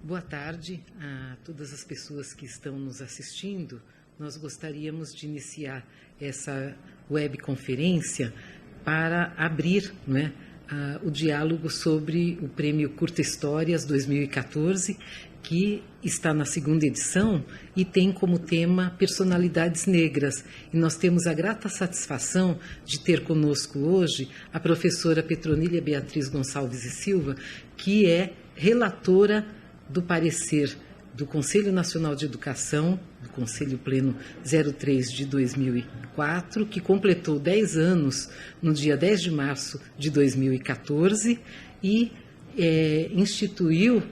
Boa tarde a todas as pessoas que estão nos assistindo. Nós gostaríamos de iniciar essa webconferência para abrir, o diálogo sobre o Prêmio Curta Histórias 2014, que está na segunda edição e tem como tema Personalidades Negras. E nós temos a grata satisfação de ter conosco hoje a professora Petronília Beatriz Gonçalves e Silva, que é relatora do parecer do Conselho Nacional de Educação, do Conselho Pleno 03 de 2004, que completou 10 anos no dia 10 de março de 2014 e instituiu,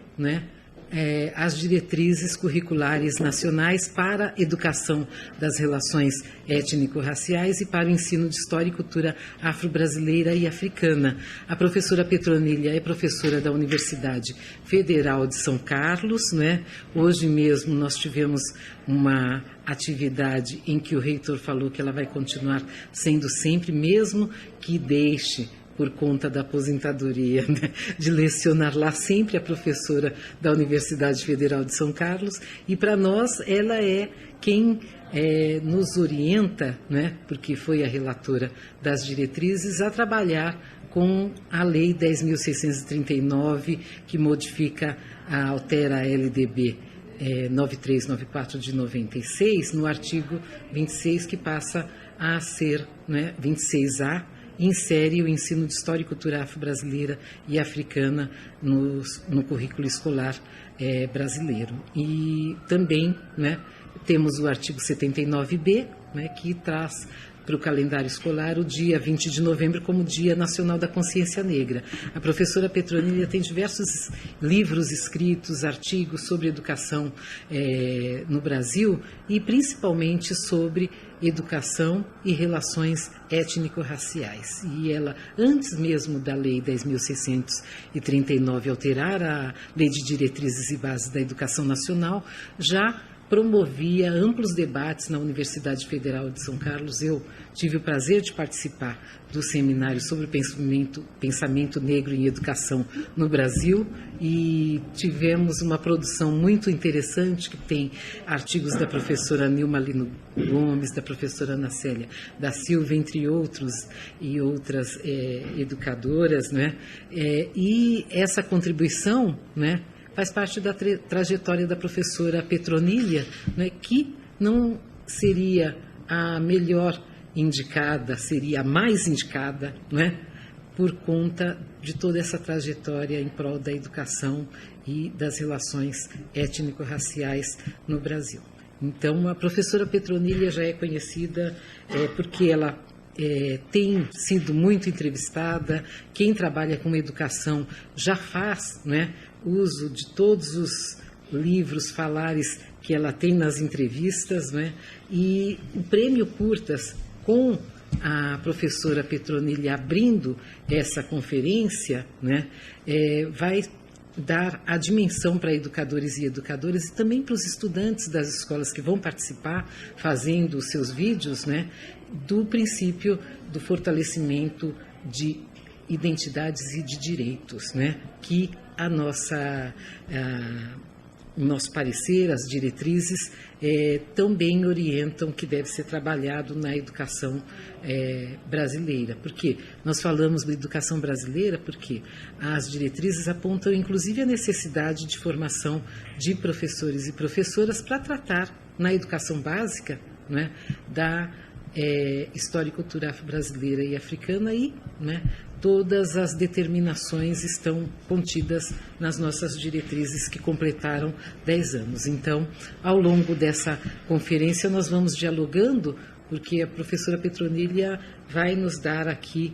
as diretrizes curriculares nacionais para a educação das relações étnico-raciais e para o ensino de história e cultura afro-brasileira e africana. A professora Petronília é professora da Universidade Federal de São Carlos, Hoje mesmo nós tivemos uma atividade em que o reitor falou que ela vai continuar sendo sempre, mesmo que deixe por conta da aposentadoria, de lecionar lá, sempre a professora da Universidade Federal de São Carlos, e para nós ela é quem nos orienta, porque foi a relatora das diretrizes, a trabalhar com a Lei 10.639, que modifica, altera a LDB 9394 de 96, no artigo 26, que passa a ser 26A, insere o ensino de história e cultura afro-brasileira e africana no currículo escolar brasileiro. E também temos o artigo 79B, que traz para o calendário escolar o dia 20 de novembro como Dia Nacional da Consciência Negra. A professora Petronília tem diversos livros escritos, artigos sobre educação no Brasil e principalmente sobre educação e relações étnico-raciais. E ela, antes mesmo da Lei 10.639 alterar a Lei de Diretrizes e Bases da Educação Nacional, já promovia amplos debates na Universidade Federal de São Carlos. Eu tive o prazer de participar do seminário sobre pensamento negro em educação no Brasil e tivemos uma produção muito interessante que tem artigos da professora Nilma Lino Gomes, da professora Ana Célia da Silva, entre outros e outras educadoras, e essa contribuição, faz parte da trajetória da professora Petronília, que não seria a melhor indicada, seria a mais indicada, por conta de toda essa trajetória em prol da educação e das relações étnico-raciais no Brasil. Então, a professora Petronília já é conhecida porque ela tem sido muito entrevistada. Quem trabalha com educação já faz uso de todos os livros falares que ela tem nas entrevistas, E o Prêmio Curtas, com a professora Petronília abrindo essa conferência, vai dar a dimensão para educadores e educadoras e também para os estudantes das escolas que vão participar, fazendo os seus vídeos, do princípio do fortalecimento de identidades e de direitos, que o nosso parecer, as diretrizes, também orientam que deve ser trabalhado na educação brasileira. Porque nós falamos da educação brasileira porque as diretrizes apontam, inclusive, a necessidade de formação de professores e professoras para tratar, na educação básica, da história e cultura afro-brasileira e africana e todas as determinações estão contidas nas nossas diretrizes que completaram 10 anos. Então, ao longo dessa conferência, nós vamos dialogando, porque a professora Petronília vai nos dar aqui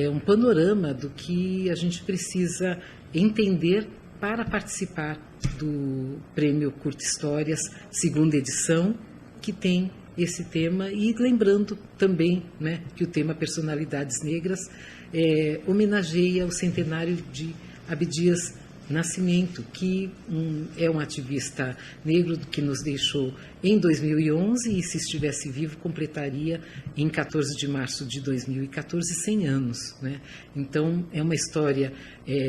um panorama do que a gente precisa entender para participar do Prêmio Curta Histórias, segunda edição, que tem esse tema, e lembrando também que o tema Personalidades Negras homenageia o centenário de Abdias Nascimento, que é um ativista negro que nos deixou em 2011 e, se estivesse vivo, completaria em 14 de março de 2014 100 anos, né? Então, é uma história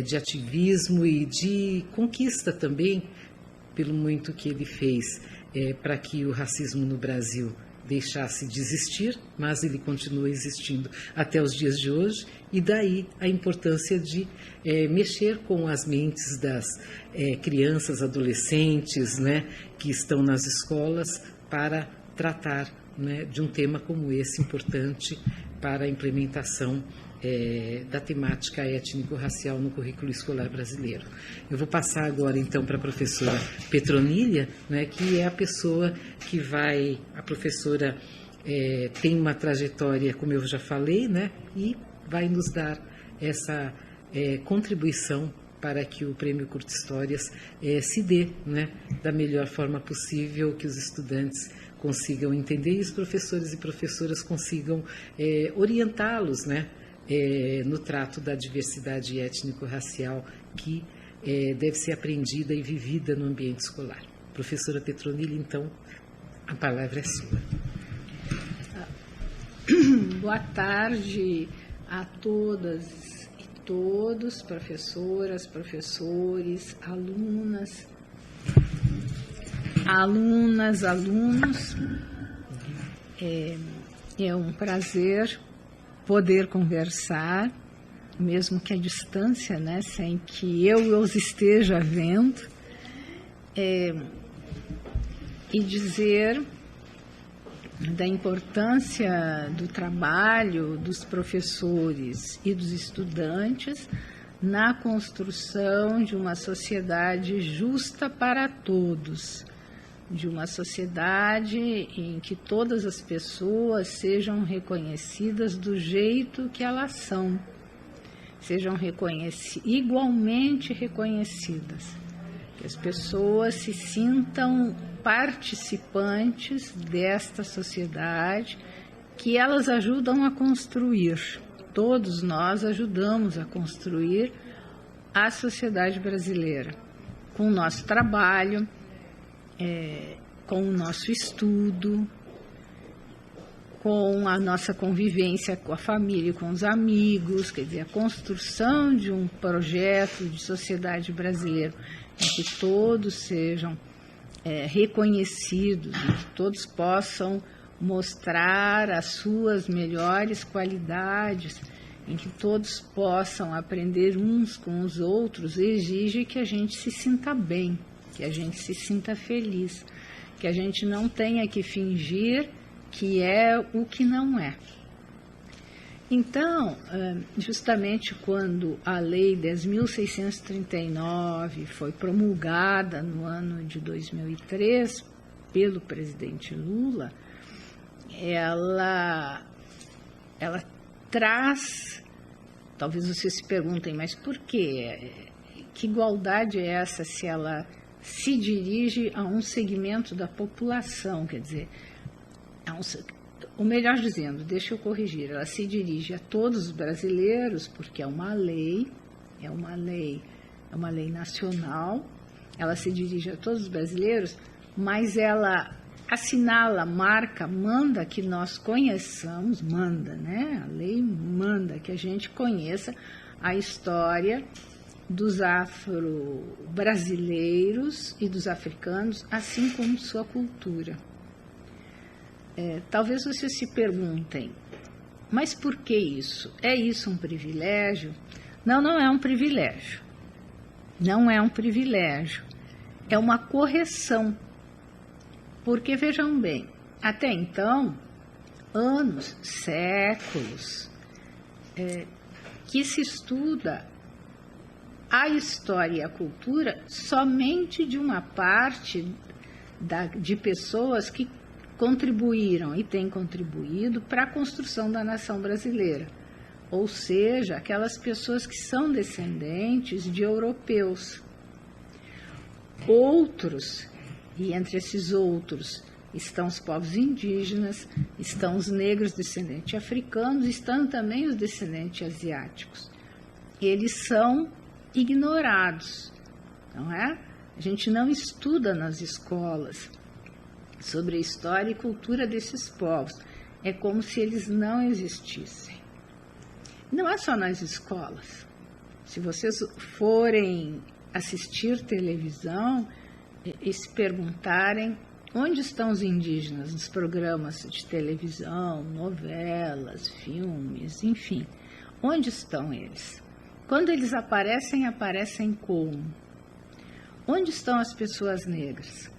de ativismo e de conquista também, pelo muito que ele fez para que o racismo no Brasil deixasse de existir, mas ele continua existindo até os dias de hoje, e daí a importância de mexer com as mentes das crianças, adolescentes, né, que estão nas escolas, para tratar, né, de um tema como esse, importante para a implementação da temática étnico-racial no currículo escolar brasileiro. Eu vou passar agora, então, para a professora Petronília, né, que é a pessoa que vai... A professora tem uma trajetória, como eu já falei, né, e vai nos dar essa contribuição para que o Prêmio Curta Histórias se dê, né, da melhor forma possível, que os estudantes consigam entender e os professores e professoras consigam orientá-los, né, no trato da diversidade étnico-racial que deve ser aprendida e vivida no ambiente escolar. Professora Petronília, então, a palavra é sua. Boa tarde a todas e todos, professoras, professores, alunos. É um prazer poder conversar, mesmo que à distância, né, sem que eu os esteja vendo, e dizer da importância do trabalho dos professores e dos estudantes na construção de uma sociedade justa para todos, de uma sociedade em que todas as pessoas sejam reconhecidas do jeito que elas são, sejam igualmente reconhecidas, que as pessoas se sintam participantes desta sociedade que elas ajudam a construir. Todos nós ajudamos a construir a sociedade brasileira com o nosso trabalho, com o nosso estudo, com a nossa convivência com a família e com os amigos, quer dizer, a construção de um projeto de sociedade brasileira em que todos sejam reconhecidos, em que todos possam mostrar as suas melhores qualidades, em que todos possam aprender uns com os outros, exige que a gente se sinta bem, que a gente se sinta feliz, que a gente não tenha que fingir que é o que não é. Então, justamente quando a Lei 10.639 foi promulgada no ano de 2003 pelo presidente Lula, ela traz, talvez vocês se perguntem, mas por quê? Que igualdade é essa se ela se dirige a um segmento da população, quer dizer, ou melhor dizendo, deixa eu corrigir, ela se dirige a todos os brasileiros, porque é uma lei nacional, ela se dirige a todos os brasileiros, mas ela assinala, marca, manda que nós conheçamos, né? A lei manda que a gente conheça a história dos afro-brasileiros e dos africanos, assim como sua cultura. Talvez vocês se perguntem, mas por que isso? É isso um privilégio? Não, não é um privilégio. Não é um privilégio. É uma correção. Porque, vejam bem, até então, anos, séculos, que se estuda a história e a cultura somente de uma parte de pessoas que contribuíram e têm contribuído para a construção da nação brasileira, ou seja, aquelas pessoas que são descendentes de europeus. Outros, e entre esses outros estão os povos indígenas, estão os negros descendentes de africanos, estão também os descendentes asiáticos. Eles são ignorados, não é? A gente não estuda nas escolas sobre a história e cultura desses povos. É como se eles não existissem. Não é só nas escolas. Se vocês forem assistir televisão e se perguntarem onde estão os indígenas nos programas de televisão, novelas, filmes, enfim, onde estão eles? Quando eles aparecem, aparecem como? Onde estão as pessoas negras?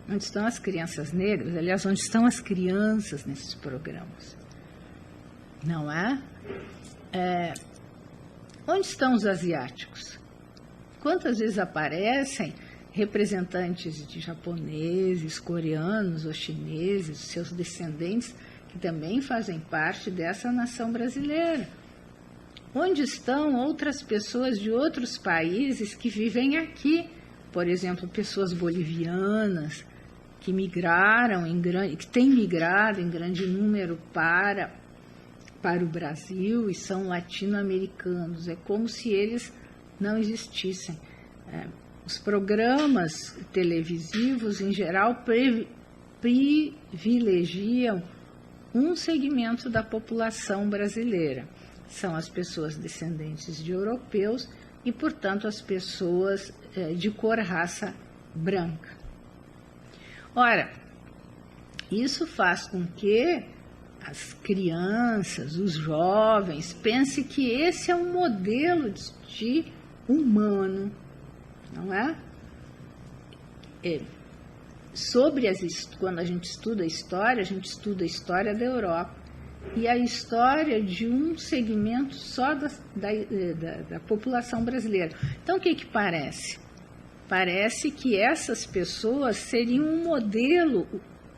Onde estão as crianças negras? Aliás, onde estão as crianças nesses programas? Não é? Onde estão os asiáticos? Quantas vezes aparecem representantes de japoneses, coreanos ou chineses, seus descendentes, que também fazem parte dessa nação brasileira? Onde estão outras pessoas de outros países que vivem aqui? Por exemplo, pessoas bolivianas que migraram que têm migrado em grande número para o Brasil e são latino-americanos. É como se eles não existissem. Os programas televisivos, em geral, privilegiam um segmento da população brasileira. São as pessoas descendentes de europeus e, portanto, as pessoas de cor, raça branca. Ora, isso faz com que as crianças, os jovens, pensem que esse é um modelo de humano, não é? Quando a gente estuda a gente estuda a história da Europa e a história de um segmento só da população brasileira. Então, o que parece? Parece que essas pessoas seriam um modelo,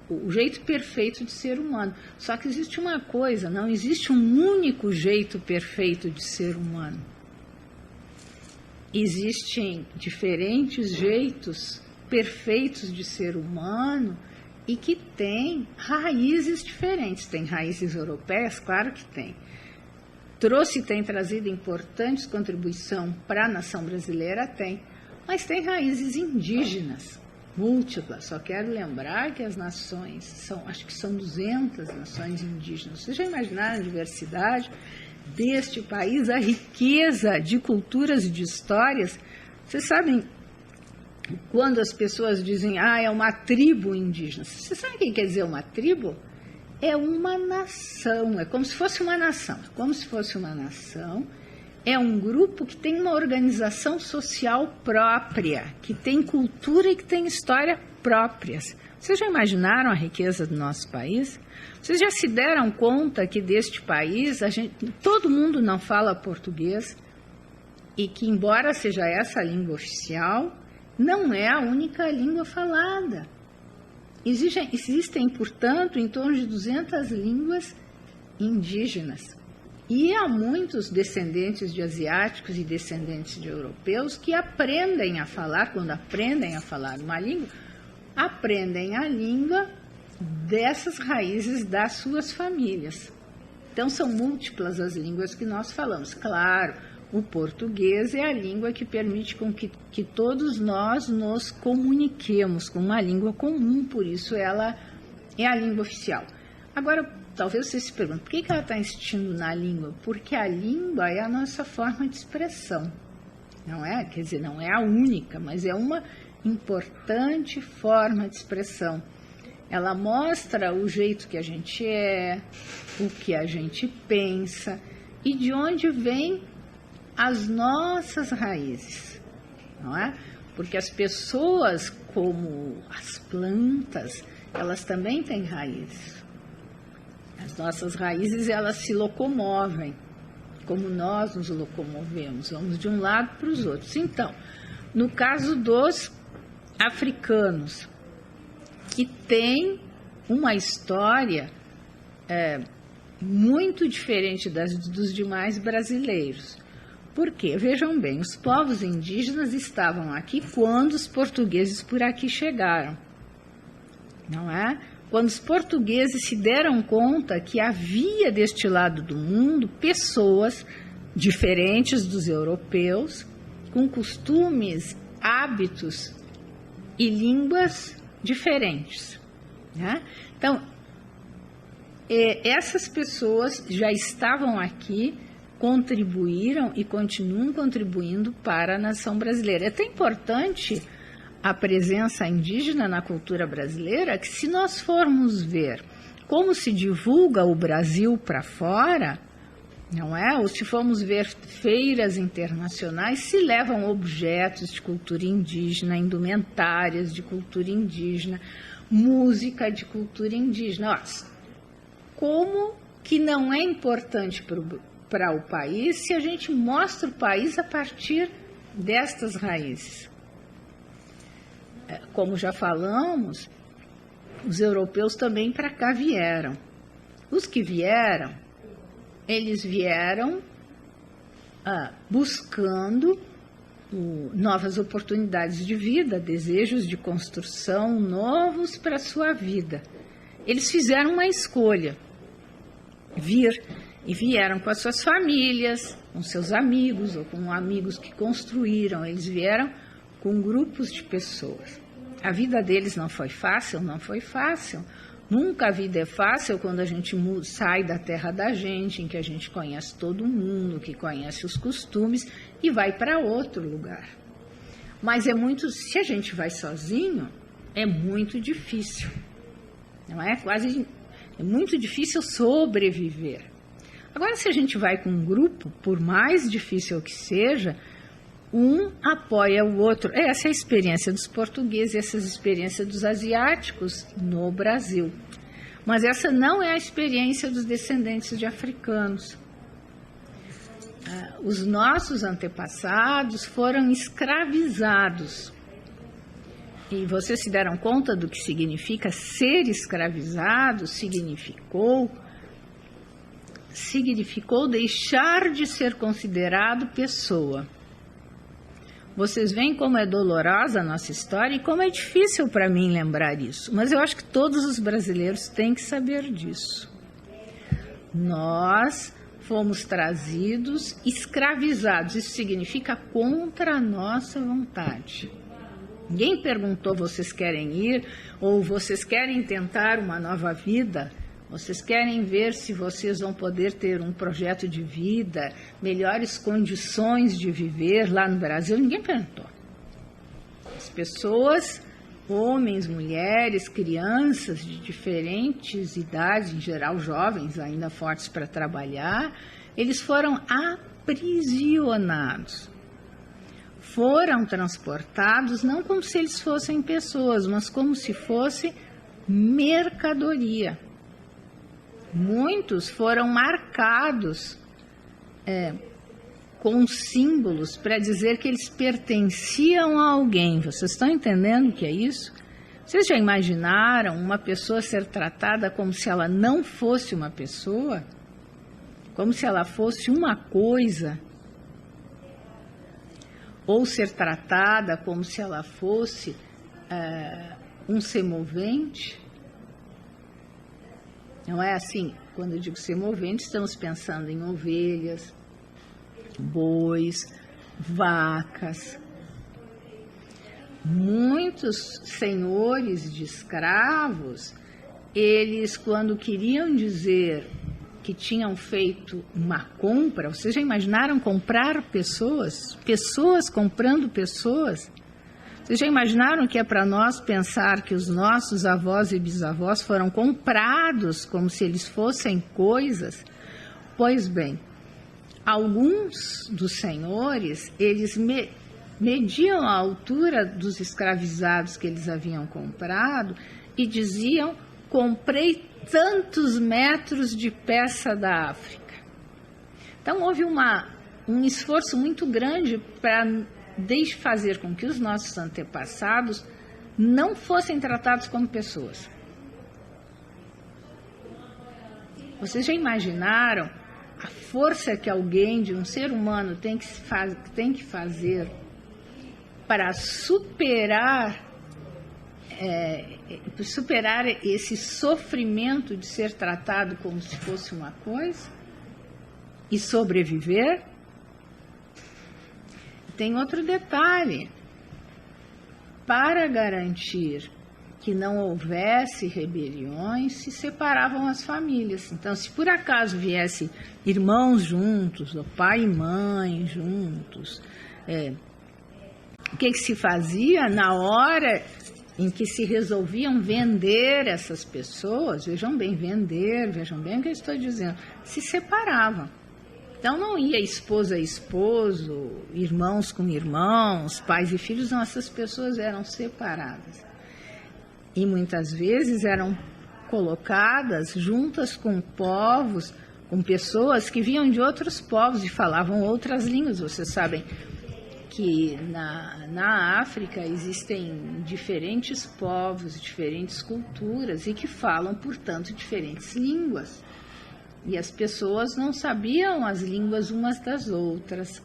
o jeito perfeito de ser humano. Só que existe uma coisa, não existe um único jeito perfeito de ser humano. Existem diferentes jeitos perfeitos de ser humano e que têm raízes diferentes. Tem raízes europeias? Claro que tem. Tem trazido importantes contribuições para a nação brasileira? Tem. Mas tem raízes indígenas, múltiplas. Só quero lembrar que as nações, acho que são 200 nações indígenas. Vocês já imaginaram a diversidade deste país, a riqueza de culturas e de histórias? Vocês sabem, quando as pessoas dizem, é uma tribo indígena, vocês sabem o que quer dizer uma tribo? É uma nação, é como se fosse uma nação. É um grupo que tem uma organização social própria, que tem cultura e que tem história próprias. Vocês já imaginaram a riqueza do nosso país? Vocês já se deram conta que deste país todo mundo não fala português e que, embora seja essa a língua oficial, não é a única língua falada. Existem, portanto, em torno de 200 línguas indígenas. E há muitos descendentes de asiáticos e descendentes de europeus que aprendem a falar, quando aprendem a falar uma língua, aprendem a língua dessas raízes das suas famílias. Então, são múltiplas as línguas que nós falamos. Claro, o português é a língua que permite com que todos nós nos comuniquemos com uma língua comum, por isso ela é a língua oficial. Agora, talvez você se pergunte, por que ela está insistindo na língua? Porque a língua é a nossa forma de expressão, não é? Quer dizer, não é a única, mas é uma importante forma de expressão. Ela mostra o jeito que a gente é, o que a gente pensa e de onde vêm as nossas raízes, não é? Porque as pessoas, como as plantas, elas também têm raízes. As nossas raízes, elas se locomovem, como nós nos locomovemos, vamos de um lado para os outros. Então, no caso dos africanos, que tem uma história muito diferente dos demais brasileiros. Por quê? Vejam bem, os povos indígenas estavam aqui quando os portugueses por aqui chegaram, não é? Quando os portugueses se deram conta que havia deste lado do mundo pessoas diferentes dos europeus, com costumes hábitos e línguas diferentes, né? Então, essas pessoas já estavam aqui, contribuíram e continuam contribuindo para a nação brasileira. É até importante a presença indígena na cultura brasileira, que se nós formos ver como se divulga o Brasil para fora, não é? Ou se formos ver feiras internacionais, se levam objetos de cultura indígena, indumentárias de cultura indígena, música de cultura indígena. Nossa, como que não é importante para o país se a gente mostra o país a partir destas raízes? Como já falamos, os europeus também para cá vieram. Os que vieram, eles vieram buscando novas oportunidades de vida, desejos de construção novos para a sua vida. Eles fizeram uma escolha, vir, e vieram com as suas famílias, com seus amigos ou com amigos que construíram. Eles vieram com grupos de pessoas. A vida deles não foi fácil, não foi fácil. Nunca a vida é fácil quando a gente sai da terra da gente, em que a gente conhece todo mundo, que conhece os costumes e vai para outro lugar. Mas se a gente vai sozinho, é muito difícil. Não é? É muito difícil sobreviver. Agora, se a gente vai com um grupo, por mais difícil que seja, um apoia o outro. Essa é a experiência dos portugueses, essa é a experiência dos asiáticos no Brasil. Mas essa não é a experiência dos descendentes de africanos. Os nossos antepassados foram escravizados. E vocês se deram conta do que significa ser escravizado? Significou deixar de ser considerado pessoa. Vocês veem como é dolorosa a nossa história e como é difícil para mim lembrar isso. Mas eu acho que todos os brasileiros têm que saber disso. Nós fomos trazidos, escravizados. Isso significa contra a nossa vontade. Ninguém perguntou: vocês querem ir? Ou vocês querem tentar uma nova vida? Vocês querem ver se vocês vão poder ter um projeto de vida, melhores condições de viver lá no Brasil? Ninguém perguntou. As pessoas, homens, mulheres, crianças de diferentes idades, em geral jovens, ainda fortes para trabalhar, eles foram aprisionados. Foram transportados não como se eles fossem pessoas, mas como se fosse mercadoria. Muitos foram marcados com símbolos para dizer que eles pertenciam a alguém. Vocês estão entendendo o que é isso? Vocês já imaginaram uma pessoa ser tratada como se ela não fosse uma pessoa? Como se ela fosse uma coisa? Ou ser tratada como se ela fosse um semovente? Não é assim? Quando eu digo semovente, estamos pensando em ovelhas, bois, vacas. Muitos senhores de escravos, eles, quando queriam dizer que tinham feito uma compra, vocês já imaginaram comprar pessoas? Pessoas comprando pessoas? Vocês já imaginaram que é para nós pensar que os nossos avós e bisavós foram comprados como se eles fossem coisas? Pois bem, alguns dos senhores, eles mediam a altura dos escravizados que eles haviam comprado e diziam: comprei tantos metros de peça da África. Então houve um esforço muito grande para fazer com que os nossos antepassados não fossem tratados como pessoas. Vocês já imaginaram a força que alguém, de um ser humano, tem que fazer para superar esse sofrimento de ser tratado como se fosse uma coisa e sobreviver? Tem outro detalhe: para garantir que não houvesse rebeliões, se separavam as famílias. Então, se por acaso viesse irmãos juntos, ou pai e mãe juntos, o que se fazia na hora em que se resolviam vender essas pessoas? Vejam bem, vejam bem o que eu estou dizendo, se separavam. Então não ia esposa e esposo, irmãos com irmãos, pais e filhos, não, essas pessoas eram separadas. E muitas vezes eram colocadas juntas com povos, com pessoas que vinham de outros povos e falavam outras línguas. Vocês sabem que na África existem diferentes povos, diferentes culturas e que falam, portanto, diferentes línguas. E as pessoas não sabiam as línguas umas das outras.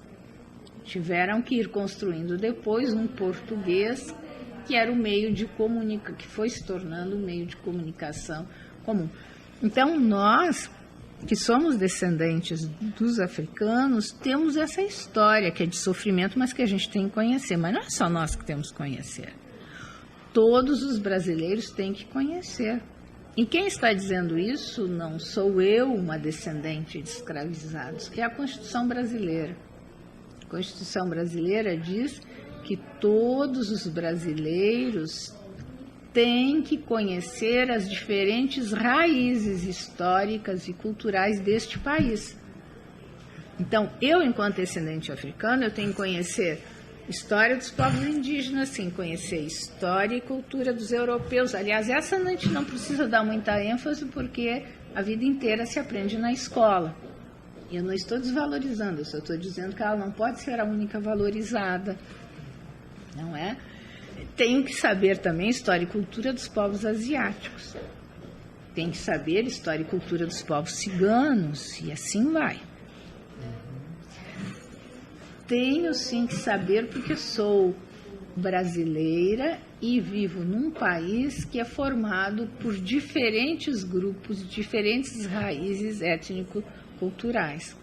Tiveram que ir construindo depois um português que era o meio de comunicação, que foi se tornando um meio de comunicação comum. Então, nós, que somos descendentes dos africanos, temos essa história que é de sofrimento, mas que a gente tem que conhecer. Mas não é só nós que temos que conhecer. Todos os brasileiros têm que conhecer. E quem está dizendo isso não sou eu, uma descendente de escravizados, é a Constituição brasileira. A Constituição brasileira diz que todos os brasileiros têm que conhecer as diferentes raízes históricas e culturais deste país. Então, eu, enquanto descendente africano, eu tenho que conhecer história dos povos indígenas, sim, conhecer história e cultura dos europeus. Aliás, essa a gente não precisa dar muita ênfase, porque a vida inteira se aprende na escola. Eu não estou desvalorizando, eu só estou dizendo que ela não pode ser a única valorizada, não é? Tenho que saber também história e cultura dos povos asiáticos. Tenho que saber história e cultura dos povos ciganos, e assim vai. Tenho sim que saber, porque sou brasileira e vivo num país que é formado por diferentes grupos, diferentes raízes étnico-culturais.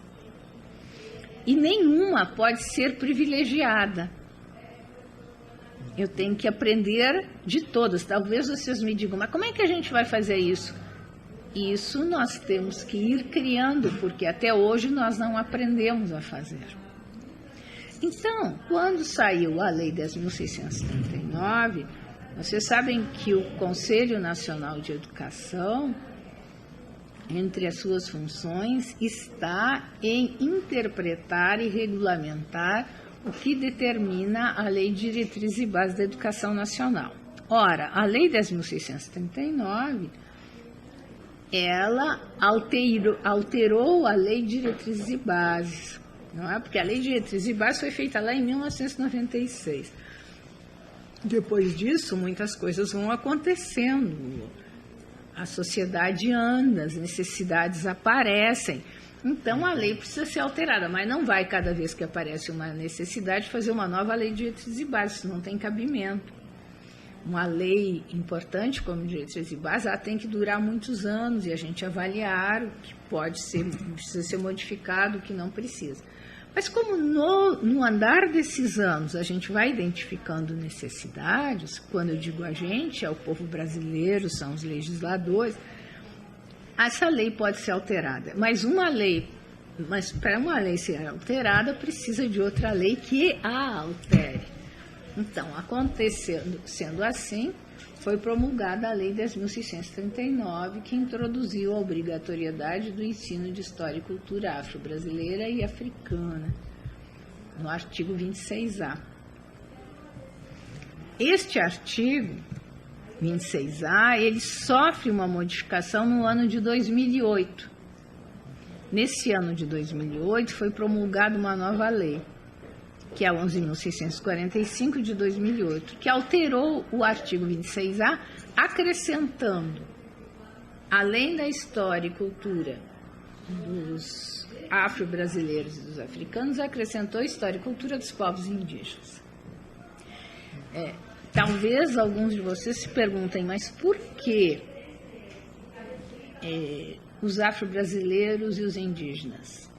E nenhuma pode ser privilegiada. Eu tenho que aprender de todas. Talvez vocês me digam, mas como é que a gente vai fazer isso? Isso nós temos que ir criando, porque até hoje nós não aprendemos a fazer. Então, quando saiu a Lei 10.639, vocês sabem que o Conselho Nacional de Educação, entre as suas funções, está em interpretar e regulamentar o que determina a Lei de Diretrizes e Bases da Educação Nacional. Ora, a Lei 10.639, ela alterou a Lei de Diretrizes e Bases, não é? Porque a Lei de Diretrizes e Bases foi feita lá em 1996. Depois disso, muitas coisas vão acontecendo. A sociedade anda, as necessidades aparecem. Então, a lei precisa ser alterada, mas não vai, cada vez que aparece uma necessidade, fazer uma nova lei de diretrizes e bases, isso não tem cabimento. Uma lei importante como diretrizes e bases, ela tem que durar muitos anos e a gente avaliar o que precisa ser modificado, o que não precisa. Mas como no andar desses anos a gente vai identificando necessidades, quando eu digo a gente, é o povo brasileiro, são os legisladores, essa lei pode ser alterada, mas para uma lei ser alterada, precisa de outra lei que a altere. Então, sendo assim, foi promulgada a Lei 10.639, que introduziu a obrigatoriedade do ensino de história e cultura afro-brasileira e africana, no artigo 26A. Este artigo 26A, ele sofre uma modificação no ano de 2008. Nesse ano de 2008 foi promulgada uma nova lei, que é a 11.645 de 2008, que alterou o artigo 26A, acrescentando, além da história e cultura dos afro-brasileiros e dos africanos, acrescentou a história e cultura dos povos indígenas. Talvez alguns de vocês se perguntem, mas por que os afro-brasileiros e os indígenas?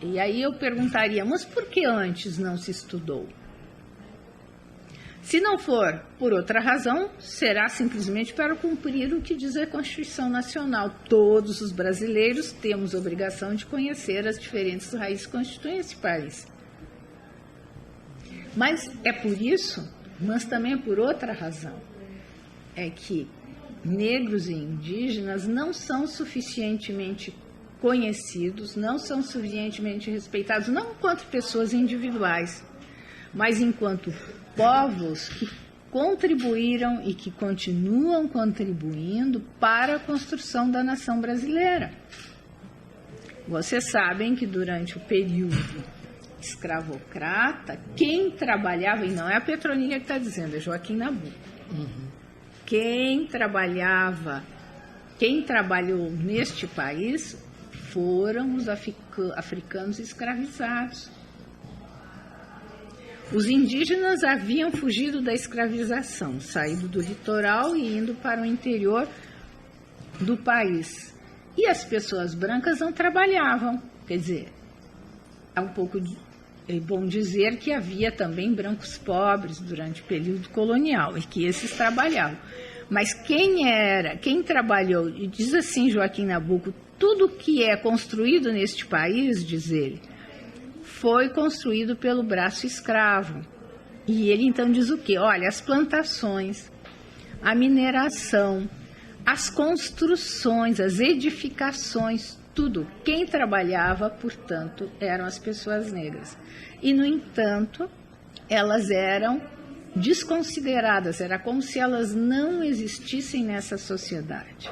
E aí eu perguntaria, mas por que antes não se estudou? Se não for por outra razão, será simplesmente para cumprir o que diz a Constituição Nacional. Todos os brasileiros temos obrigação de conhecer as diferentes raízes que constituem esse país. Mas é por isso, mas também é por outra razão, é que negros e indígenas não são suficientemente conhecidos, não são suficientemente respeitados, não enquanto pessoas individuais, mas enquanto povos que contribuíram e que continuam contribuindo para a construção da nação brasileira. Vocês sabem que durante o período escravocrata, quem trabalhava, e não é a Petroninha que está dizendo, é Joaquim Nabuco, quem trabalhou neste país foram os africanos escravizados. Os indígenas haviam fugido da escravização, saído do litoral e indo para o interior do país. E as pessoas brancas não trabalhavam. Quer dizer, é um pouco bom dizer que havia também brancos pobres durante o período colonial e que esses trabalhavam. Mas quem trabalhou, e diz assim Joaquim Nabuco, tudo que é construído neste país, diz ele, foi construído pelo braço escravo. E ele então diz o quê? Olha, as plantações, a mineração, as construções, as edificações, tudo. Quem trabalhava, portanto, eram as pessoas negras. E, no entanto, elas eram desconsideradas, era como se elas não existissem nessa sociedade.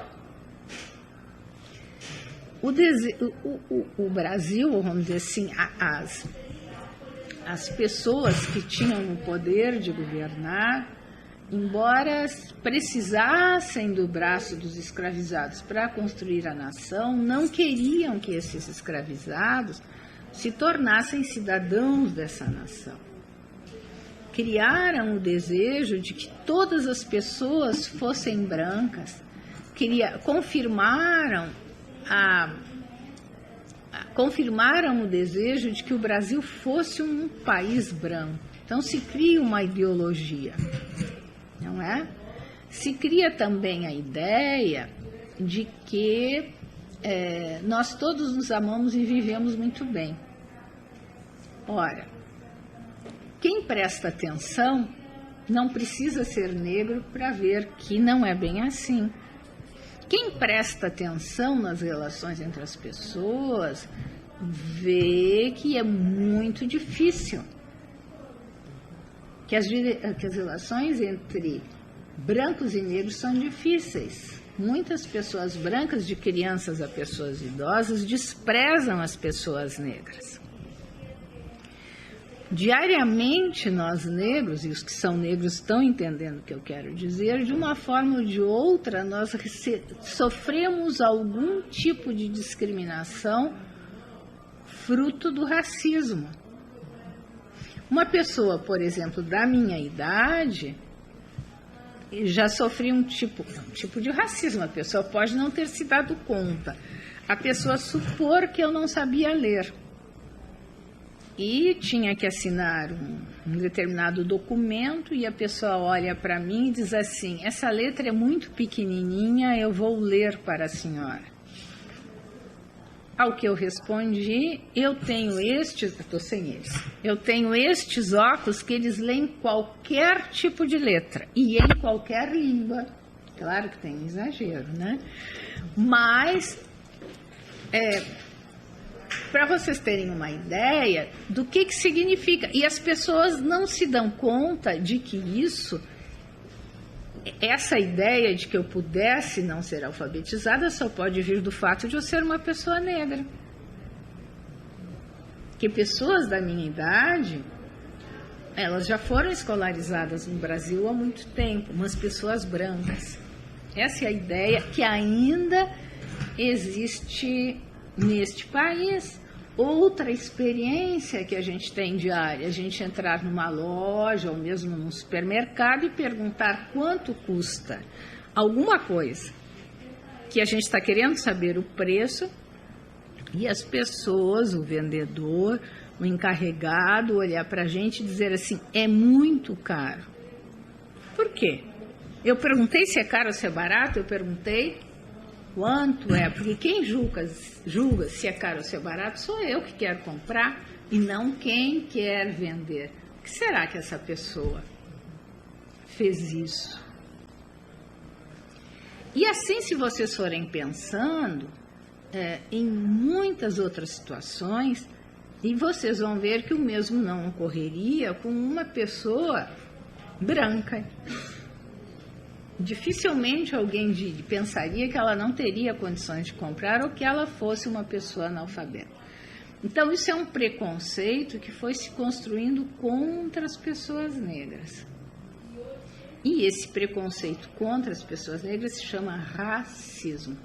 O Brasil, vamos dizer assim, as pessoas que tinham o poder de governar, embora precisassem do braço dos escravizados para construir a nação, não queriam que esses escravizados se tornassem cidadãos dessa nação. Criaram o desejo de que todas as fossem brancas, confirmaram o desejo de que o Brasil fosse um país branco. Então se cria uma ideologia, não é? Se cria também a ideia de que nós todos nos amamos e vivemos muito bem. Ora, quem presta atenção não precisa ser negro para ver que não é bem assim. Quem presta atenção nas relações entre as pessoas vê que é muito difícil, que as relações entre brancos e negros são difíceis. Muitas pessoas brancas, de crianças a pessoas idosas, desprezam as pessoas negras. Diariamente, nós negros, e os que são negros estão entendendo o que eu quero dizer, de uma forma ou de outra, nós sofremos algum tipo de discriminação fruto do racismo. Uma pessoa, por exemplo, da minha idade, já sofreu um tipo de racismo. A pessoa pode não ter se dado conta. A pessoa supor que eu não sabia ler. E tinha que assinar um determinado documento e a pessoa olha para mim e diz assim, essa letra é muito pequenininha, eu vou ler para a senhora. Ao que eu respondi, eu tenho estes óculos que eles leem qualquer tipo de letra e em qualquer língua. Claro que tem exagero, né? Mas para vocês terem uma ideia do que significa. E as pessoas não se dão conta de que essa ideia de que eu pudesse não ser alfabetizada só pode vir do fato de eu ser uma pessoa negra. Que pessoas da minha idade, elas já foram escolarizadas no Brasil há muito tempo, mas pessoas brancas. Essa é a ideia que ainda existe neste país. Outra experiência que a gente tem diária, a gente entrar numa loja ou mesmo num supermercado e perguntar quanto custa alguma coisa, que a gente está querendo saber o preço, e as pessoas, o vendedor, o encarregado, olhar para a gente e dizer assim, é muito caro. Por quê? Eu perguntei se é caro ou se é barato, eu perguntei quanto é, porque quem julga se é caro ou se é barato sou eu que quero comprar e não quem quer vender. Por que será que essa pessoa fez isso? E assim, se vocês forem pensando em muitas outras situações, e vocês vão ver que o mesmo não ocorreria com uma pessoa branca. Dificilmente alguém pensaria que ela não teria condições de comprar ou que ela fosse uma pessoa analfabeta. Então, isso é um preconceito que foi se construindo contra as pessoas negras. E esse preconceito contra as pessoas negras se chama racismo.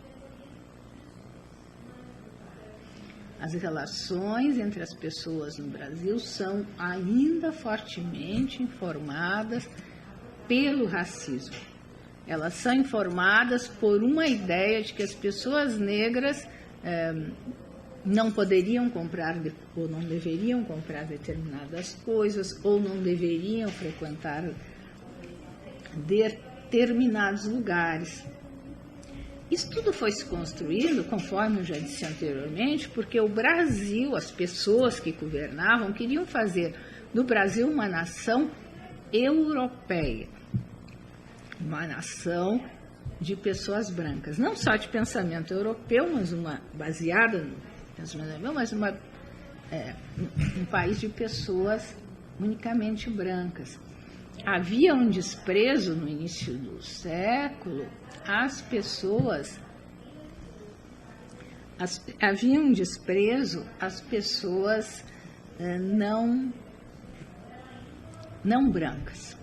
As relações entre as pessoas no Brasil são ainda fortemente informadas pelo racismo. Elas são informadas por uma ideia de que as pessoas negras não poderiam comprar ou não deveriam comprar determinadas coisas ou não deveriam frequentar determinados lugares. Isso tudo foi se construindo, conforme eu já disse anteriormente, porque o Brasil, as pessoas que governavam, queriam fazer do Brasil uma nação europeia, uma nação de pessoas brancas, não só de pensamento europeu, mas baseada no pensamento europeu, mas um país de pessoas unicamente brancas. Havia um desprezo no início do século às pessoas, não brancas.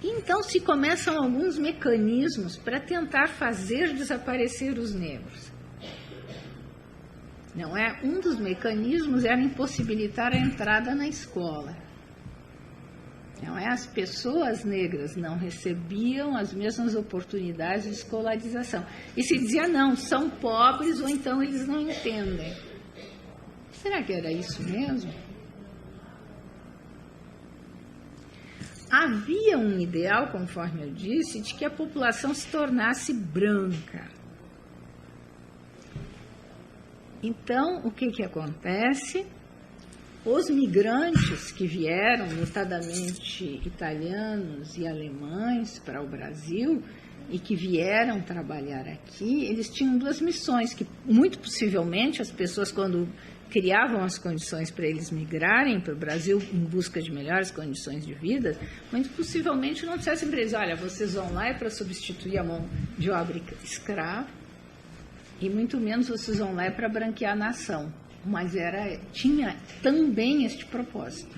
Então se começam alguns mecanismos para tentar fazer desaparecer os negros. Não é? Um dos mecanismos era impossibilitar a entrada na escola. Não é? As pessoas negras não recebiam as mesmas oportunidades de escolarização. E se dizia, não, são pobres ou então eles não entendem. Será que era isso mesmo? Havia um ideal, conforme eu disse, de que a população se tornasse branca. Então, o que acontece? Os migrantes que vieram, notadamente italianos e alemães, para o Brasil e que vieram trabalhar aqui, eles tinham duas missões, que muito possivelmente as pessoas, quando criavam as condições para eles migrarem para o Brasil em busca de melhores condições de vida, muito possivelmente não dissessem para eles, olha, vocês vão lá para substituir a mão de obra escrava, e muito menos vocês vão lá para branquear a nação. Mas tinha também este propósito.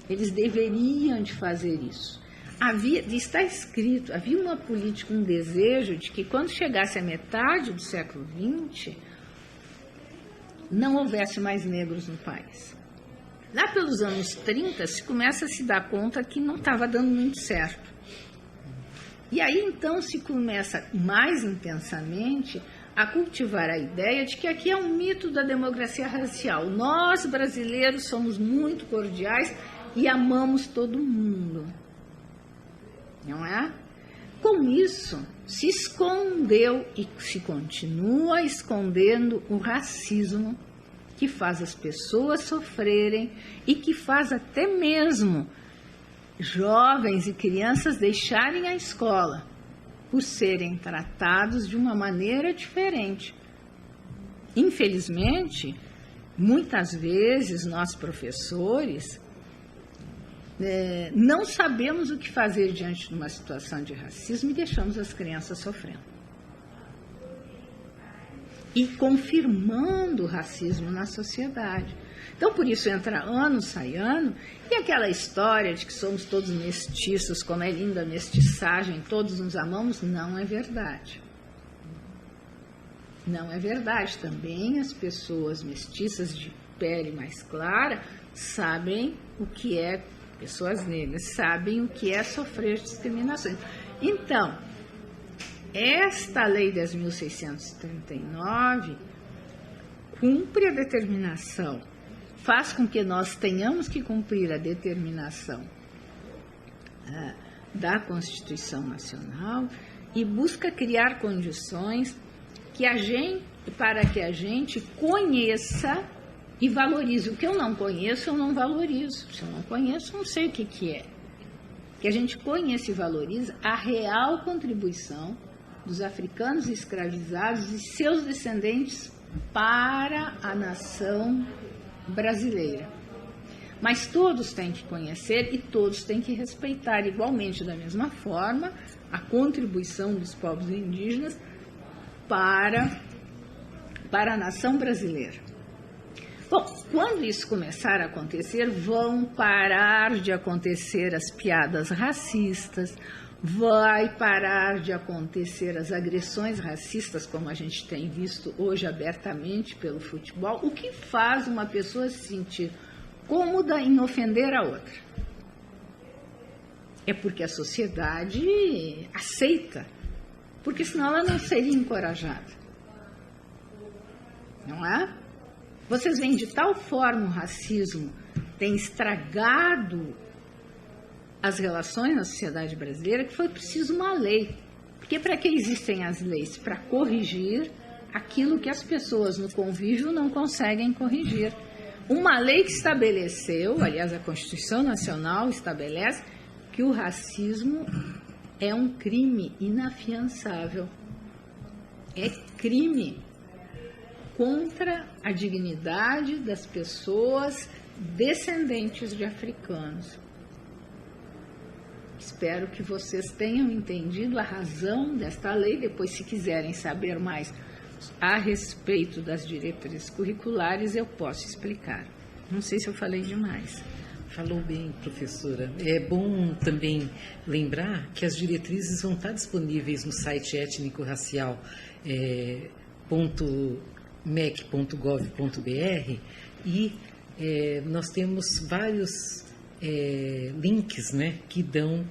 Eles deveriam de fazer isso. Está escrito, havia uma política, um desejo de que quando chegasse a metade do século XX, não houvesse mais negros no país. Lá pelos anos 30, se começa a se dar conta que não estava dando muito certo. E aí, então, se começa mais intensamente a cultivar a ideia de que aqui é um mito da democracia racial. Nós, brasileiros, somos muito cordiais e amamos todo mundo. Não é? Com isso, se escondeu e se continua escondendo o racismo que faz as pessoas sofrerem e que faz até mesmo jovens e crianças deixarem a escola por serem tratados de uma maneira diferente. Infelizmente, muitas vezes nós professores não sabemos o que fazer diante de uma situação de racismo e deixamos as crianças sofrendo. E confirmando o racismo na sociedade. Então, por isso, entra ano, sai ano, e aquela história de que somos todos mestiços, como é linda a mestiçagem, todos nos amamos, não é verdade. Não é verdade. Também as pessoas mestiças de pele mais clara sabem o que é, pessoas negras, sabem o que é sofrer discriminações. Então, esta Lei 10.639 cumpre a determinação, faz com que nós tenhamos que cumprir a determinação da Constituição Nacional e busca criar condições para que a gente conheça e valorize. O que eu não conheço, eu não valorizo. Se eu não conheço, eu não sei o que é. Que a gente conheça e valorize a real contribuição dos africanos escravizados e seus descendentes para a nação brasileira. Mas todos têm que conhecer e todos têm que respeitar igualmente, da mesma forma, a contribuição dos povos indígenas para a nação brasileira. Bom, quando isso começar a acontecer, vão parar de acontecer as piadas racistas, vai parar de acontecer as agressões racistas, como a gente tem visto hoje abertamente pelo futebol, o que faz uma pessoa se sentir cômoda em ofender a outra. É porque a sociedade aceita, porque senão ela não seria encorajada. Não é? Vocês veem de tal forma o racismo tem estragado as relações na sociedade brasileira que foi preciso uma lei. Porque para que existem as leis? Para corrigir aquilo que as pessoas no convívio não conseguem corrigir. Uma lei que estabeleceu, aliás, a Constituição Nacional estabelece que o racismo é um crime inafiançável. É crime contra a dignidade das pessoas descendentes de africanos. Espero que vocês tenham entendido a razão desta lei. Depois, se quiserem saber mais a respeito das diretrizes curriculares, eu posso explicar. Não sei se eu falei demais. Falou bem, professora. É bom também lembrar que as diretrizes vão estar disponíveis no site étnico-racial.mec.gov.br e nós temos vários links, né, que dão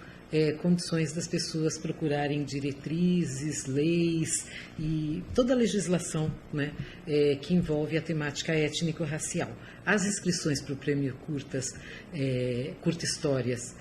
condições das pessoas procurarem diretrizes, leis e toda a legislação, né, que envolve a temática étnico-racial. As inscrições para o Prêmio Curta Histórias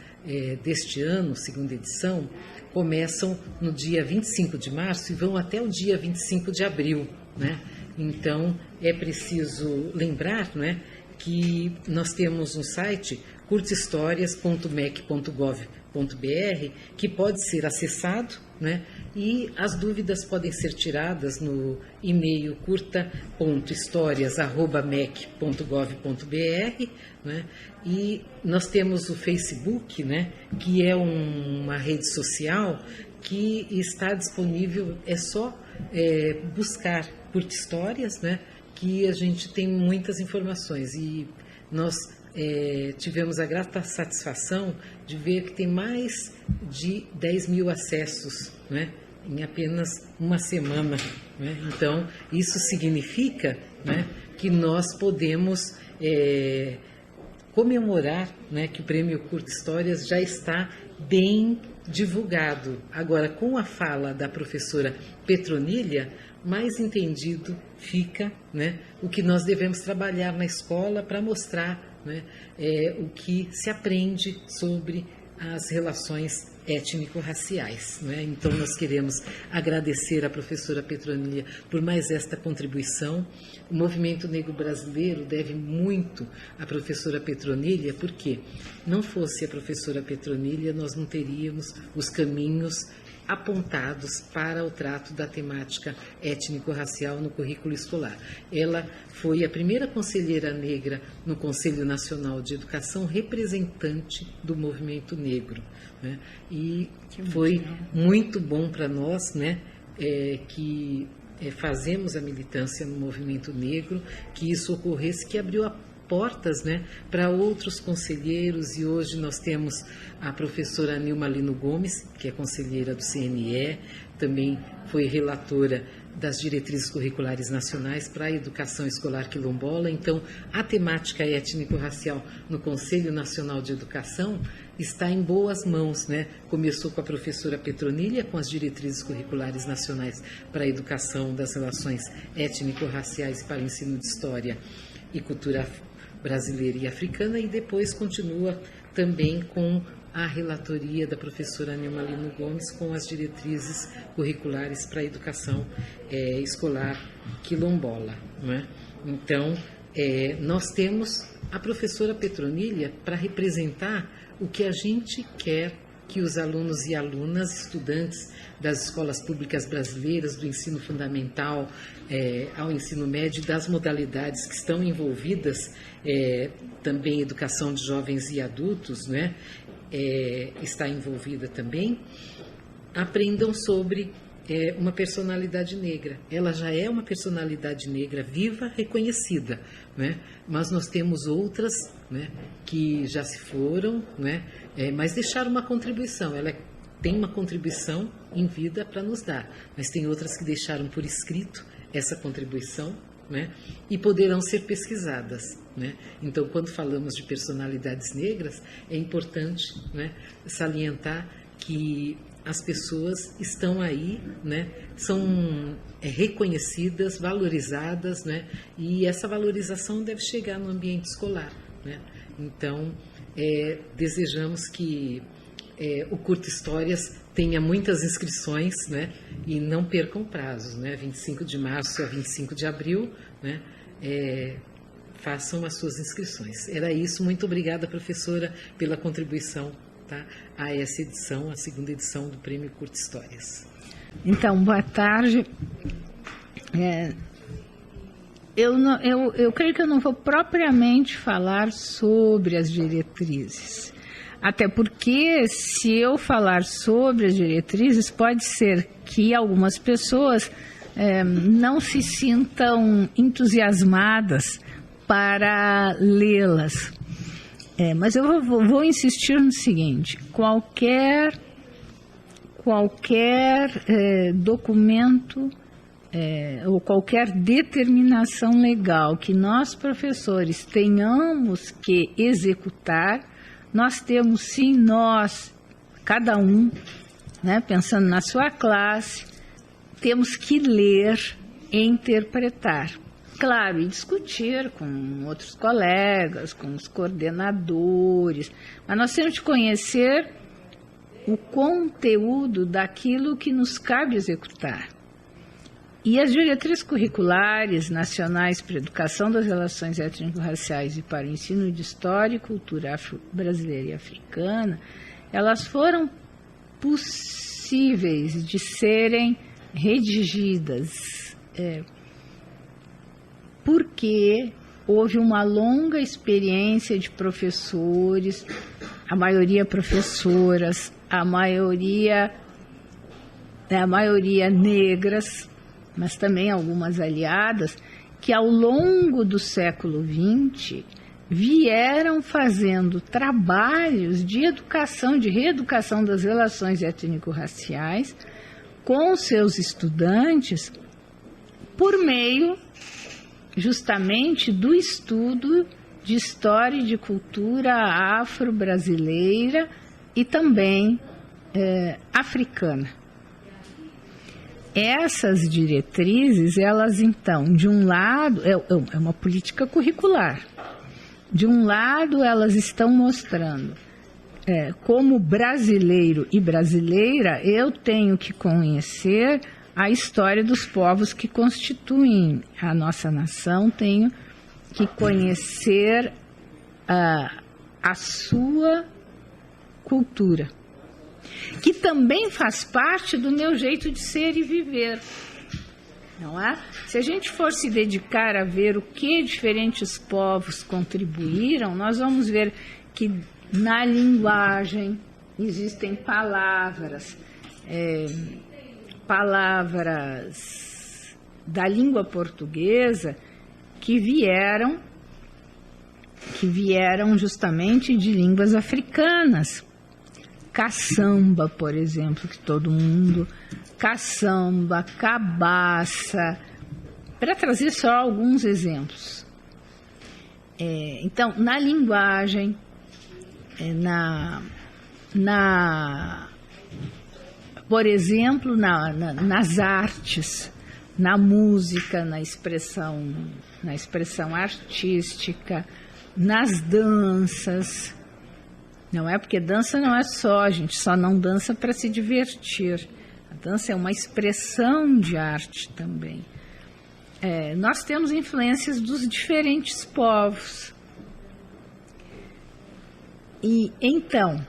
deste ano, segunda edição, começam no dia 25 de março e vão até o dia 25 de abril, né? Então, é preciso lembrar, né, que nós temos um site curtahistorias.mec.gov.br que pode ser acessado, né, e as dúvidas podem ser tiradas no e-mail curta.historias@mec.gov.br, né, e nós temos o Facebook, né, que é uma rede social que está disponível, é só buscar Curta Histórias, né, que a gente tem muitas informações e nós tivemos a grata satisfação de ver que tem mais de 10 mil acessos, né, em apenas uma semana, né? Então, isso significa, né, que nós podemos comemorar, né, que o Prêmio Curta Histórias já está bem divulgado. Agora, com a fala da professora Petronília, mais entendido fica, né, o que nós devemos trabalhar na escola para mostrar, né, o que se aprende sobre as relações étnico-raciais, né? Então, nós queremos agradecer à professora Petronília por mais esta contribuição. O movimento negro brasileiro deve muito à professora Petronília, porque não fosse a professora Petronília, nós não teríamos os caminhos apontados para o trato da temática étnico-racial no currículo escolar. Ela foi a primeira conselheira negra no Conselho Nacional de Educação, representante do movimento negro, né? E foi muito bom para nós, né, que fazemos a militância no movimento negro, que isso ocorresse, que abriu portas, né, para outros conselheiros, e hoje nós temos a professora Nilma Lino Gomes, que é conselheira do CNE, também foi relatora das diretrizes curriculares nacionais para a educação escolar quilombola. Então, a temática étnico-racial no Conselho Nacional de Educação está em boas mãos, né? Começou com a professora Petronília, com as diretrizes curriculares nacionais para a educação das relações étnico-raciais para o ensino de história e cultura brasileira e africana, e depois continua também com a relatoria da professora Nilma Lino Gomes com as diretrizes curriculares para a educação escolar quilombola, não é? Então, nós temos a professora Petronília para representar o que a gente quer que os alunos e alunas, estudantes das escolas públicas brasileiras, do ensino fundamental ao ensino médio, das modalidades que estão envolvidas, também educação de jovens e adultos, né, está envolvida também, aprendam sobre uma personalidade negra. Ela já é uma personalidade negra viva, reconhecida, né? Mas nós temos outras, né, que já se foram, né, mas deixaram uma contribuição. Ela tem uma contribuição em vida para nos dar, mas tem outras que deixaram por escrito essa contribuição, né, e poderão ser pesquisadas, né? Então, quando falamos de personalidades negras, é importante, né, salientar que as pessoas estão aí, né, são reconhecidas, valorizadas, né, e essa valorização deve chegar no ambiente escolar, né? Então, desejamos que o Curta Histórias tenha muitas inscrições, né, e não percam prazos, né, 25 de março a 25 de abril, né, façam as suas inscrições. Era isso, muito obrigada, professora, pela contribuição, tá, a essa edição, a segunda edição do Prêmio Curta Histórias. Então, boa tarde. Eu creio que eu não vou propriamente falar sobre as diretrizes, até porque se eu falar sobre as diretrizes, pode ser que algumas pessoas não se sintam entusiasmadas para lê-las. Mas eu vou insistir no seguinte: qualquer documento ou qualquer determinação legal que nós, professores, tenhamos que executar, nós temos sim, cada um, né, pensando na sua classe, temos que ler e interpretar. Claro, e discutir com outros colegas, com os coordenadores, mas nós temos de conhecer o conteúdo daquilo que nos cabe executar. E as diretrizes curriculares nacionais para a educação das relações étnico-raciais e para o ensino de história e cultura afro-brasileira e africana, elas foram possíveis de serem redigidas, porque houve uma longa experiência de professores, a maioria professoras, a maioria negras, mas também algumas aliadas, que ao longo do século XX vieram fazendo trabalhos de educação, de reeducação das relações étnico-raciais com seus estudantes por meio justamente do estudo de história e de cultura afro-brasileira e também africana. Essas diretrizes, elas então, de um lado, é uma política curricular. De um lado, elas estão mostrando como brasileiro e brasileira, eu tenho que conhecer a história dos povos que constituem a nossa nação, tenho que conhecer a sua cultura, que também faz parte do meu jeito de ser e viver, não é? Se a gente for se dedicar a ver o que diferentes povos contribuíram, nós vamos ver que na linguagem existem palavras da língua portuguesa que vieram justamente de línguas africanas. Caçamba, por exemplo, que todo mundo... Caçamba, cabaça, para trazer só alguns exemplos. Então, na linguagem, por exemplo, nas artes, na música, na expressão artística, nas danças, Não é porque dança não é só, a gente só não dança para se divertir. A dança é uma expressão de arte também. Nós temos influências dos diferentes povos. E então,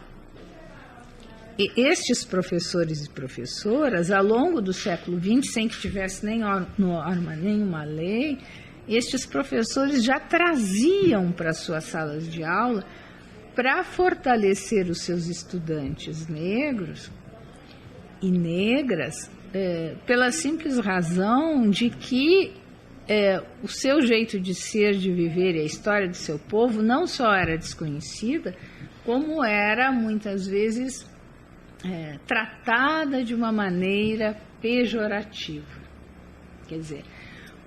estes professores e professoras, ao longo do século XX, sem que tivesse nenhuma lei, estes professores já traziam para suas salas de aula, para fortalecer os seus estudantes negros e negras, pela simples razão de que o seu jeito de ser, de viver e a história do seu povo não só era desconhecida, como era muitas vezes tratada de uma maneira pejorativa. Quer dizer,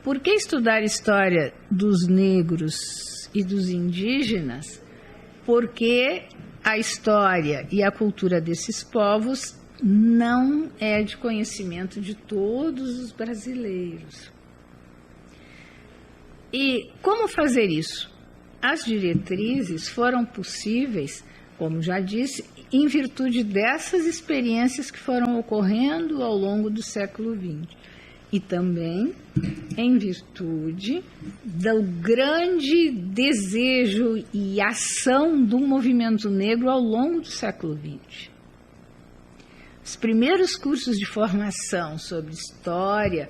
por que estudar história dos negros e dos indígenas? Porque a história e a cultura desses povos não é de conhecimento de todos os brasileiros. E como fazer isso? As diretrizes foram possíveis, como já disse, em virtude dessas experiências que foram ocorrendo ao longo do século XX. E também em virtude do grande desejo e ação do movimento negro ao longo do século XX. Os primeiros cursos de formação sobre história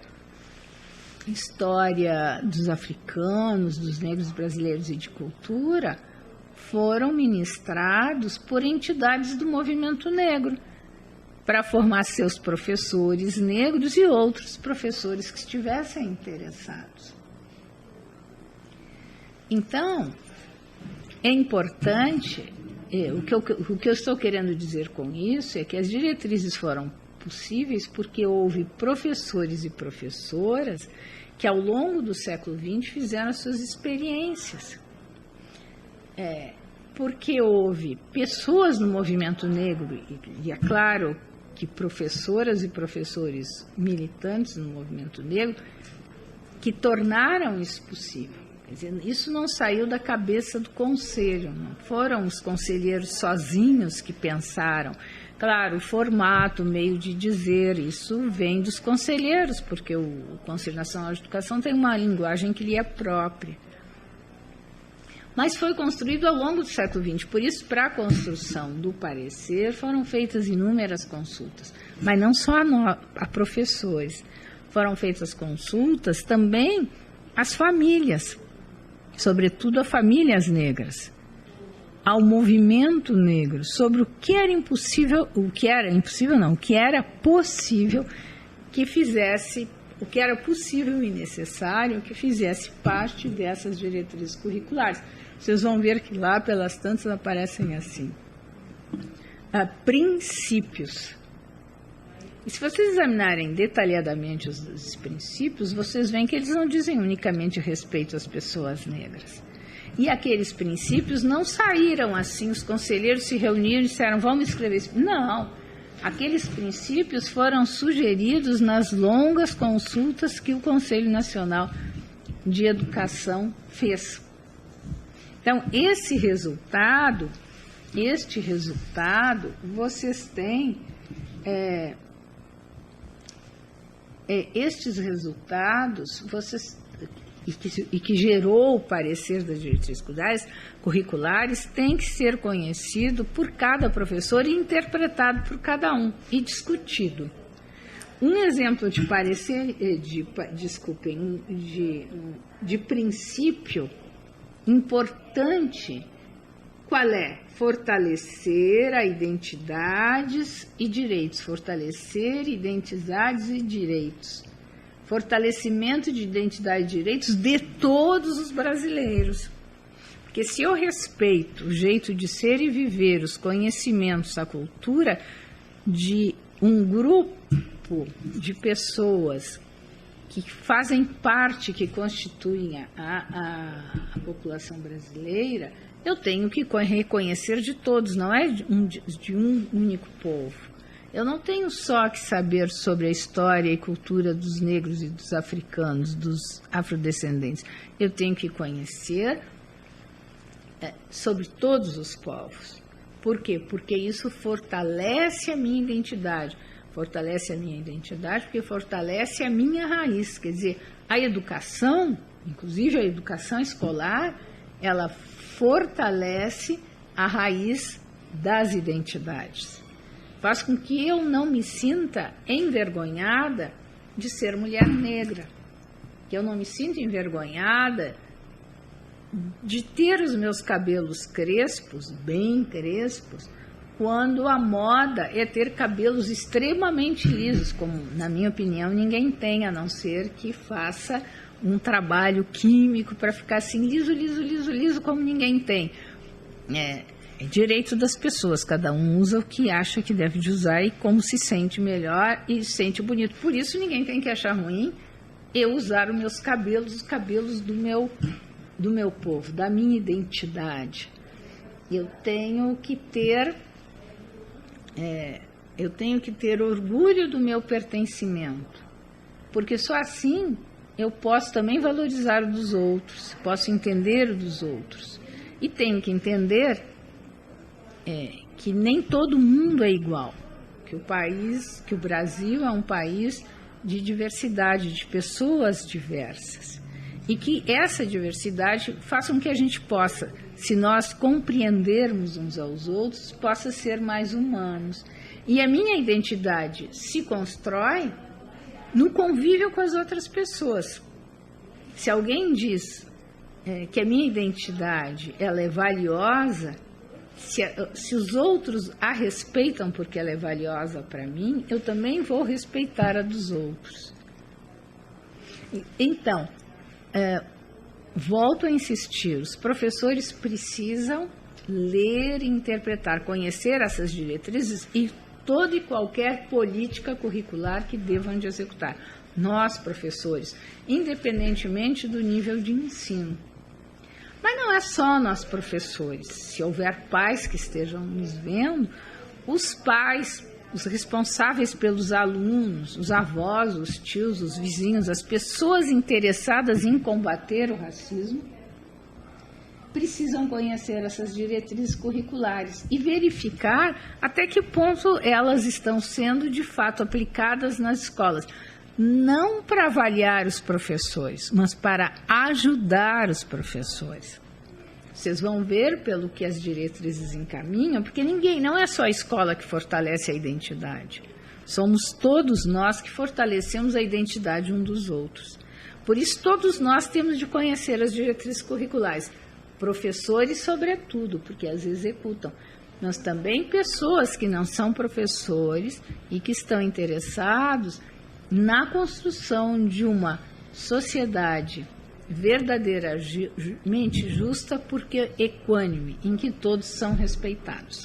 dos africanos, dos negros brasileiros e de cultura, foram ministrados por entidades do movimento negro, para formar seus professores negros e outros professores que estivessem interessados. Então, é importante, o que eu estou querendo dizer com isso é que as diretrizes foram possíveis porque houve professores e professoras que ao longo do século XX fizeram as suas experiências. Porque houve pessoas no movimento negro, e é claro que professoras e professores militantes no movimento negro, que tornaram isso possível. Quer dizer, isso não saiu da cabeça do conselho, não foram os conselheiros sozinhos que pensaram. Claro, o formato, o meio de dizer, isso vem dos conselheiros, porque o Conselho Nacional de Educação tem uma linguagem que lhe é própria. Mas foi construído ao longo do século XX, por isso, para a construção do parecer, foram feitas inúmeras consultas, mas não só a professores, foram feitas consultas também às famílias, sobretudo a famílias negras, ao movimento negro, sobre o que era possível que fizesse, o que era possível e necessário que fizesse parte dessas diretrizes curriculares. Vocês vão ver que lá, pelas tantas, aparecem assim. Princípios. E se vocês examinarem detalhadamente os princípios, vocês veem que eles não dizem unicamente respeito às pessoas negras. E aqueles princípios não saíram assim, os conselheiros se reuniram e disseram, vamos escrever isso. Não, aqueles princípios foram sugeridos nas longas consultas que o Conselho Nacional de Educação fez. Então, este resultado, vocês têm, estes resultados, e que gerou o parecer das diretrizes curriculares, tem que ser conhecido por cada professor e interpretado por cada um, e discutido. Um exemplo de parecer, de princípio importante, qual é? Fortalecer a identidades e direitos. Fortalecer identidades e direitos. Fortalecimento de identidade e direitos de todos os brasileiros. Porque se eu respeito o jeito de ser e viver, os conhecimentos, a cultura de um grupo de pessoas que fazem parte, que constituem a população brasileira, eu tenho que reconhecer de todos, não é de um único povo. Eu não tenho só que saber sobre a história e cultura dos negros e dos africanos, dos afrodescendentes. Eu tenho que conhecer sobre todos os povos. Por quê? Porque isso fortalece a minha identidade. Fortalece a minha identidade porque fortalece a minha raiz. Quer dizer, a educação, inclusive a educação escolar, ela fortalece a raiz das identidades. Faz com que eu não me sinta envergonhada de ser mulher negra, que eu não me sinta envergonhada de ter os meus cabelos crespos, bem crespos, quando a moda é ter cabelos extremamente lisos, como, na minha opinião, ninguém tem, a não ser que faça um trabalho químico para ficar assim, liso, liso, liso, liso, como ninguém tem. É direito das pessoas, cada um usa o que acha que deve de usar e como se sente melhor e se sente bonito. Por isso, ninguém tem que achar ruim eu usar os meus cabelos, os cabelos do meu povo, da minha identidade. Eu tenho que ter orgulho do meu pertencimento, porque só assim eu posso também valorizar o dos outros, posso entender o dos outros. E tenho que entender que nem todo mundo é igual, que o Brasil é um país de diversidade, de pessoas diversas. E que essa diversidade faça com que a gente possa, se nós compreendermos uns aos outros, possa ser mais humanos. E a minha identidade se constrói no convívio com as outras pessoas. Se alguém diz que a minha identidade ela é valiosa, se os outros a respeitam porque ela é valiosa para mim, eu também vou respeitar a dos outros. Então, volto a insistir, os professores precisam ler e interpretar, conhecer essas diretrizes e toda e qualquer política curricular que devam de executar. Nós, professores, independentemente do nível de ensino. Mas não é só nós, professores. Se houver pais que estejam nos vendo, os pais, os responsáveis pelos alunos, os avós, os tios, os vizinhos, as pessoas interessadas em combater o racismo, precisam conhecer essas diretrizes curriculares e verificar até que ponto elas estão sendo de fato aplicadas nas escolas. Não para avaliar os professores, mas para ajudar os professores. Vocês vão ver pelo que as diretrizes encaminham, porque não é só a escola que fortalece a identidade. Somos todos nós que fortalecemos a identidade um dos outros. Por isso, todos nós temos de conhecer as diretrizes curriculares. Professores, sobretudo, porque as executam. Mas também pessoas que não são professores e que estão interessados na construção de uma sociedade verdadeiramente justa, porque equânime, em que todos são respeitados.